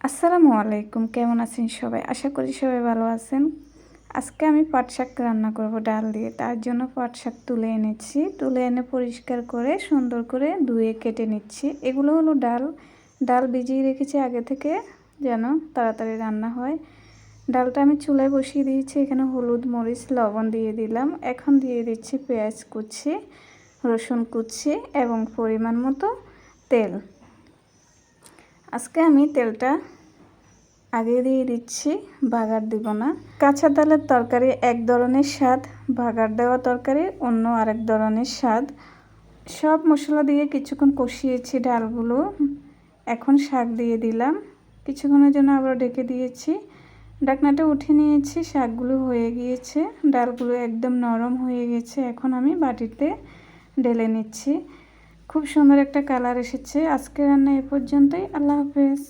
আসসালামু আলাইকুম, কেমন আছেন সবাই? আশা করি সবাই ভালো আছেন। আজকে আমি পাট শাক রান্না করব ডাল দিয়ে। তার জন্য পাট শাক তুলে এনেছি। তুলে এনে পরিষ্কার করে সুন্দর করে ধুয়ে কেটে নিচ্ছি। এগুলো হলো ডাল। ডাল ভিজিয়ে রেখেছি আগে থেকে যেন তাড়াতাড়ি রান্না হয়। ডালটা আমি চুলায় বসিয়ে দিয়েছি। এখানে হলুদ, মরিচ, লবণ দিয়ে দিলাম। এখন দিয়ে দিচ্ছি পেঁয়াজ কুচি, রসুন কুচি এবং পরিমাণ মতো তেল। আজকে আমি তেলটা আগে দিয়ে দিচ্ছি, বাগার দিব না। কাঁচা ডালের তরকারি এক ধরনের স্বাদ, বাগার দেওয়া তরকারি অন্য আরেক ধরনের স্বাদ। সব মশলা দিয়ে কিছুক্ষণ কষিয়েছি ডালগুলো। এখন শাক দিয়ে দিলাম। কিছুক্ষণের জন্য আবার ঢেকে দিয়েছি। ঢাকনাটা উঠে নিয়েছি, শাকগুলো হয়ে গিয়েছে, ডালগুলো একদম নরম হয়ে গেছে। এখন আমি বাটিতে ঢেলে নিচ্ছি। খুব সুন্দর একটা কালার এসেছে। আজকে রান্না এ পর্যন্তই। আল্লাহ হাফেজ।